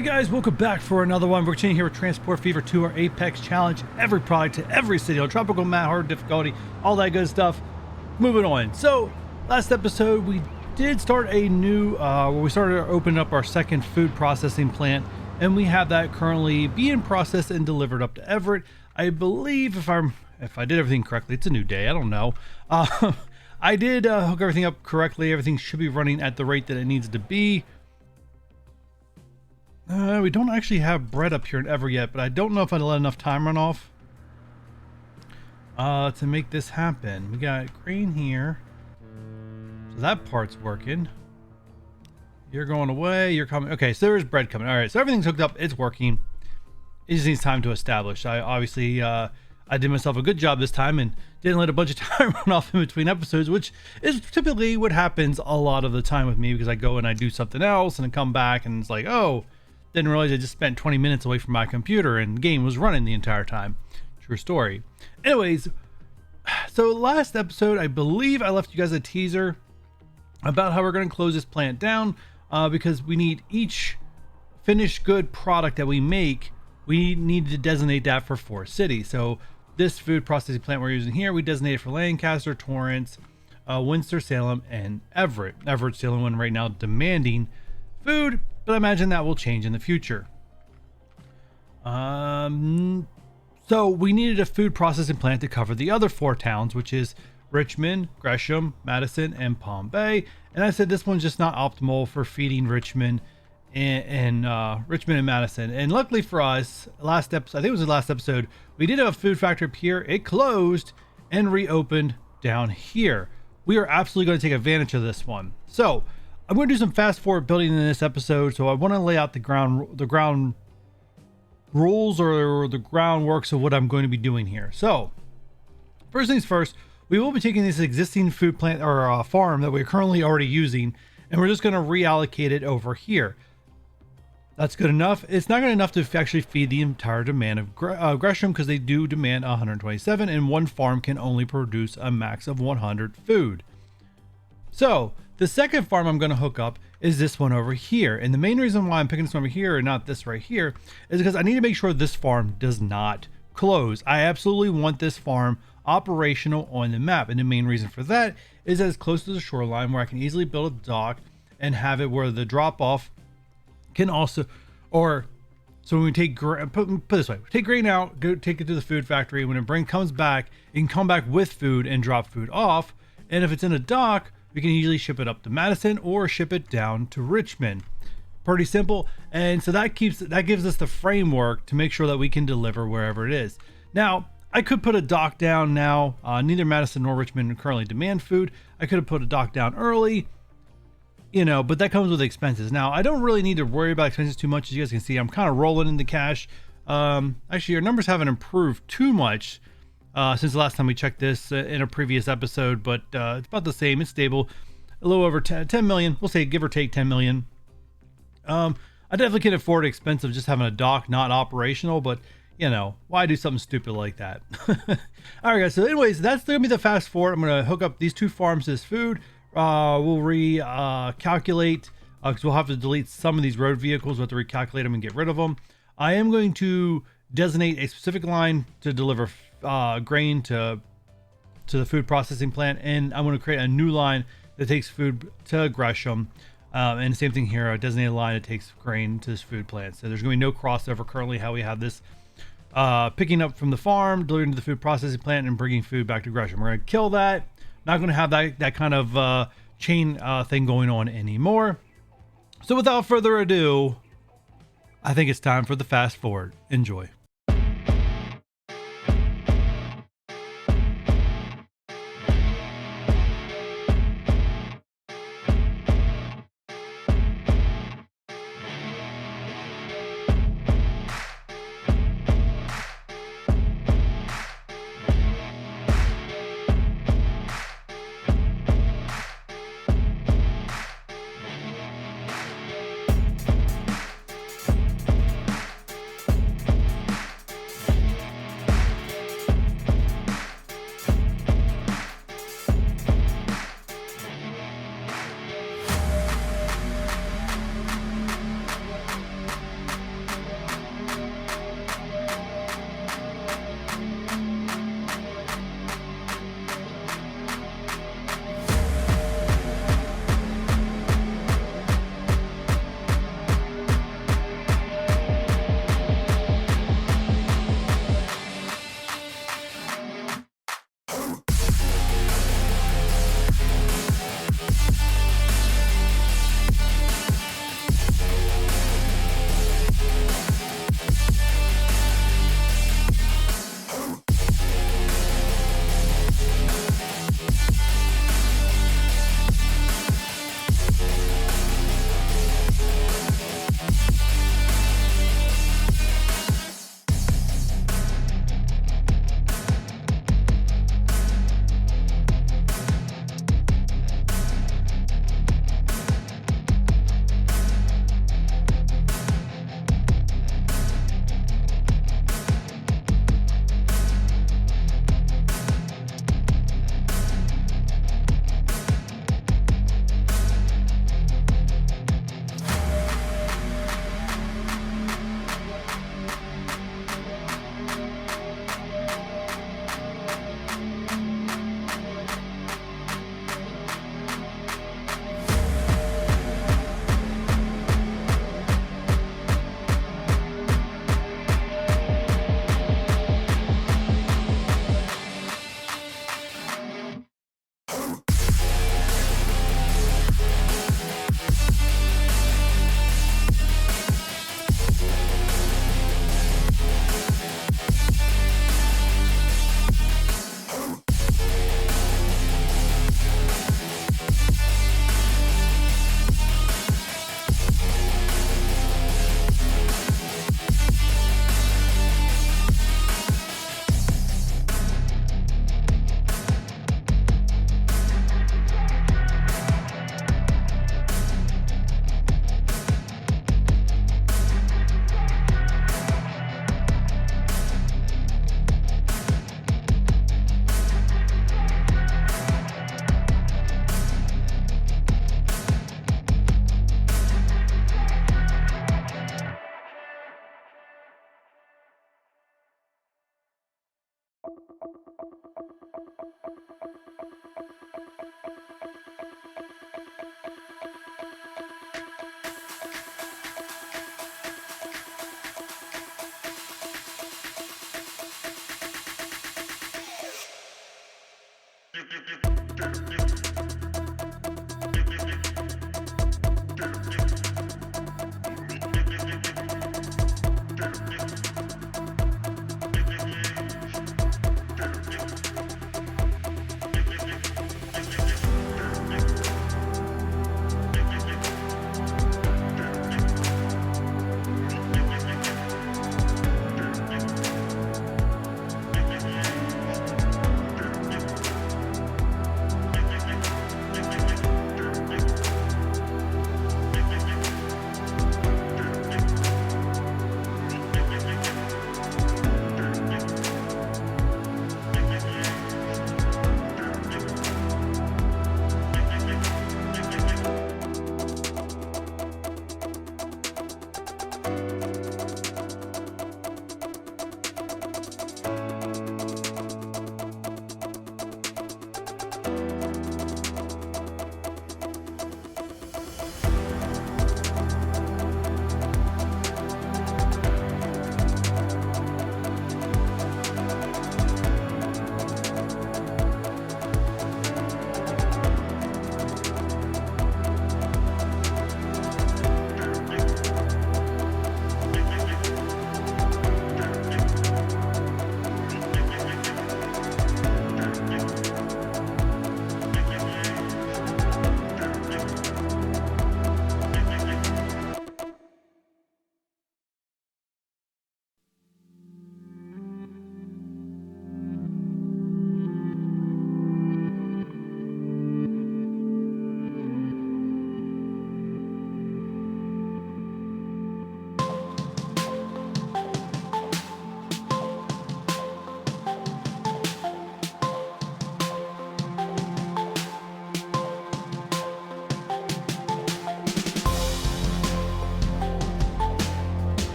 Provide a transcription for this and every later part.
Hi guys, welcome back for another one. We're continuing here with Transport Fever 2, our Apex challenge. Every product to every city on tropical map, hard difficulty, all that good stuff. Moving on. So, last episode we did start a new, we started opening up our second food processing plant, and we have that currently being processed and delivered up to Everett. I believe if I did everything correctly, it's a new day. I don't know. I did hook everything up correctly. Everything should be running at the rate that it needs to be. We don't actually have bread up here in Ever yet, but I don't know if I'd let enough time run off to make this happen. We got grain here, so that part's working. You're going away, you're coming. Okay, so there's bread coming. All right, so everything's hooked up, it's working. It just needs time to establish. I obviously I did myself a good job this time and didn't let a bunch of time run off in between episodes, which is typically what happens a lot of the time with me, because I go and I do something else and then come back and it's like, oh, didn't realize I just spent 20 minutes away from my computer and the game was running the entire time. True story. Anyways, so last episode, I believe I left you guys a teaser about how we're going to close this plant down because we need each finished good product that we make, we need to designate that for 4 cities. So this food processing plant we're using here, we designated for Lancaster, Torrance, Winston-Salem, and Everett. Everett's the only one right now demanding food, but I imagine that will change in the future. So we needed a food processing plant to cover the other 4 towns, which is Richmond, Gresham, Madison, and Palm Bay. And I said this one's just not optimal for feeding Richmond and Richmond and Madison. And luckily for us, last episode, I think it was the last episode, we did have a food factory up here. It closed and reopened down here. We are absolutely going to take advantage of this one. So I'm going to do some fast forward building in this episode. So I want to lay out the ground rules or the groundworks of what I'm going to be doing here. So first things first, we will be taking this existing food plant or farm that we're currently already using, and we're just going to reallocate it over here. That's good enough. It's not good enough to actually feed the entire demand of Gresham, because they do demand 127, and one farm can only produce a max of 100 food. So the second farm I'm going to hook up is this one over here. And the main reason why I'm picking this one over here and not this right here is because I need to make sure this farm does not close. I absolutely want this farm operational on the map. And the main reason for that is that it's close to the shoreline where I can easily build a dock and have it where the drop off can also, or so when we take put it this way, take grain out, go take it to the food factory. When it comes back, it can come back with food and drop food off. And if it's in a dock, we can easily ship it up to Madison or ship it down to Richmond. Pretty simple. And so that gives us the framework to make sure that we can deliver wherever it is. Now, I could put a dock down now. Neither Madison nor Richmond currently demand food. I could have put a dock down early, but that comes with expenses. Now, I don't really need to worry about expenses too much. As you guys can see, I'm kind of rolling into cash. Actually, our numbers haven't improved too much since the last time we checked this in a previous episode, but it's about the same. It's stable, a little over 10 million. We'll say give or take 10 million. I definitely can afford expense of just having a dock not operational, but why do something stupid like that? All right, guys. So anyways, that's going to be the fast forward. I'm going to hook up these 2 farms to this food. We'll recalculate because we'll have to delete some of these road vehicles. We'll have to recalculate them and get rid of them. I am going to designate a specific line to deliver grain to the food processing plant, and I'm going to create a new line that takes food to Gresham. And same thing here, a designated line that takes grain to this food plant. So there's going to be no crossover currently how we have this picking up from the farm, delivering to the food processing plant, and bringing food back to Gresham. We're going to kill that. Not going to have that kind of chain thing going on anymore. So without further ado, I think it's time for the fast forward. Enjoy.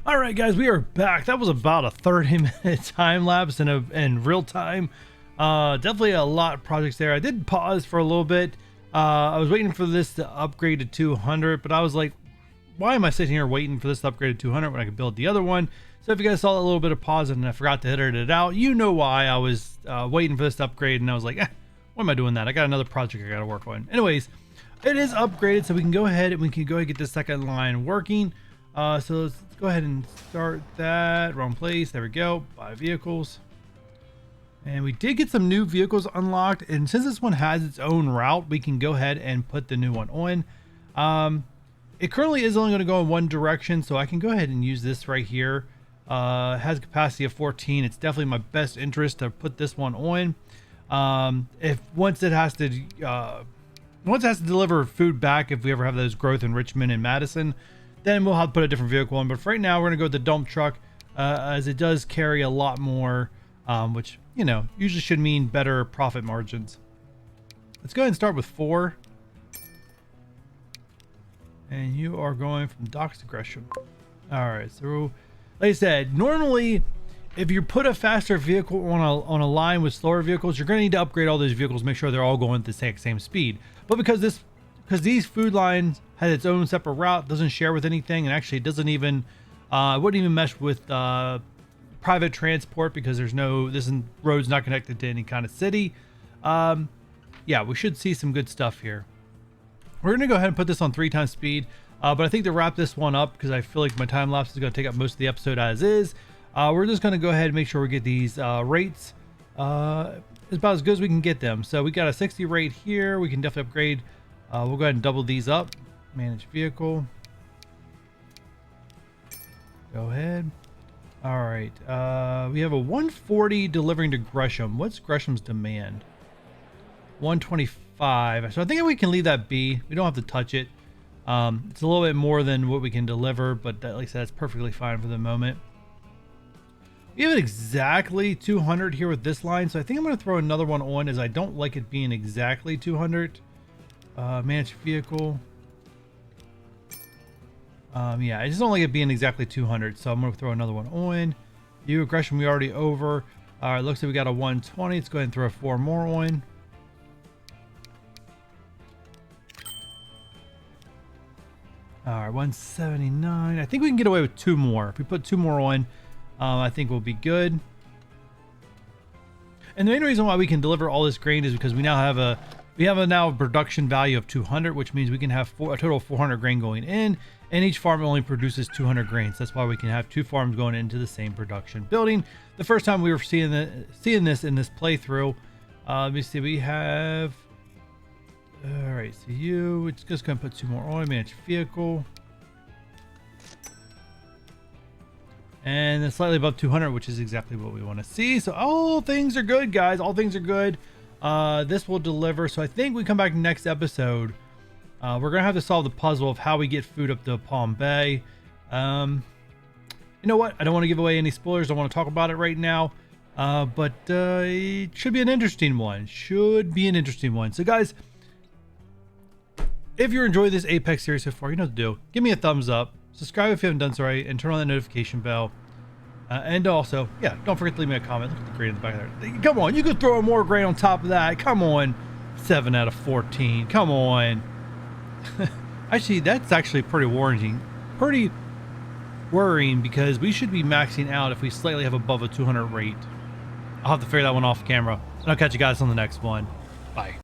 All right, guys, we are back. That was about a 30-minute time lapse in real time. Definitely a lot of projects there. I did pause for a little bit. I was waiting for this to upgrade to 200, but I was like, why am I sitting here waiting for this to upgrade to 200 when I could build the other one? So if you guys saw a little bit of pause and I forgot to edit it out, you know why. I was waiting for this to upgrade, and I was like, why am I doing that? I got another project I got to work on. Anyways, it is upgraded, so we can go ahead and get the second line working. So let's go ahead and start that. Wrong place. There we go. Buy vehicles. And we did get some new vehicles unlocked. And since this one has its own route, we can go ahead and put the new one on. It currently is only going to go in one direction, so I can go ahead and use this right here. It has a capacity of 14. It's definitely my best interest to put this one on. If once it has to Once it has to deliver food back, if we ever have those growth in Richmond and Madison, then we'll have to put a different vehicle in. But for right now, we're going to go with the dump truck, as it does carry a lot more, which, you know, usually should mean better profit margins. Let's go ahead and start with 4. And you are going from docks to Gresham. All right, so like I said, normally if you put a faster vehicle on a line with slower vehicles, you're going to need to upgrade all those vehicles, make sure they're all going at the same speed. But because these food lines has its own separate route, doesn't share with anything, and actually it doesn't even wouldn't even mesh with private transport, because this road's not connected to any kind of city. Yeah, we should see some good stuff here. We're gonna go ahead and put this on 3 times speed, but I think to wrap this one up, because I feel like my time lapse is gonna take up most of the episode as is, we're just gonna go ahead and make sure we get these rates about as good as we can get them. So we got a 60 rate here. We can definitely upgrade. We'll go ahead and double these up. Manage vehicle. Go ahead. All right. We have a 140 delivering to Gresham. What's Gresham's demand? 125. So I think we can leave that be. We don't have to touch it. It's a little bit more than what we can deliver, but like I said, that's perfectly fine for the moment. We have it exactly 200 here with this line, so I think I'm going to throw another one on, as I don't like it being exactly 200. Manage vehicle. Yeah, I just don't like it being exactly 200, so I'm going to throw another one on. You aggression, we already over. All right, looks like we got a 120. Let's go ahead and throw 4 more on. All right, 179. I think we can get away with 2 more. If we put 2 more on, I think we'll be good. And the main reason why we can deliver all this grain is because we have a production value of 200, which means we can have a total of 400 grain going in, and each farm only produces 200 grains. That's why we can have 2 farms going into the same production building. The first time we were seeing this in this playthrough, let me see, we have, all right, so it's just gonna put 2 more on. Manage vehicle. And then slightly above 200, which is exactly what we want to see. So all things are good, guys. All things are good. This will deliver. So I think we come back next episode. We're going to have to solve the puzzle of how we get food up to Palm Bay. You know what? I don't want to give away any spoilers. I don't want to talk about it right now. But it should be an interesting one. So guys, if you're enjoying this EPEC series so far, you know what to do. Give me a thumbs up. Subscribe if you haven't done so already, and turn on that notification bell. And also, yeah, don't forget to leave me a comment. Look at the grain in the back there. Come on, you could throw more grain on top of that. Come on. 7 out of 14. Come on. Actually, that's actually pretty worrying, because we should be maxing out if we slightly have above a 200 rate. I'll have to figure that one off camera. And I'll catch you guys on the next one. Bye.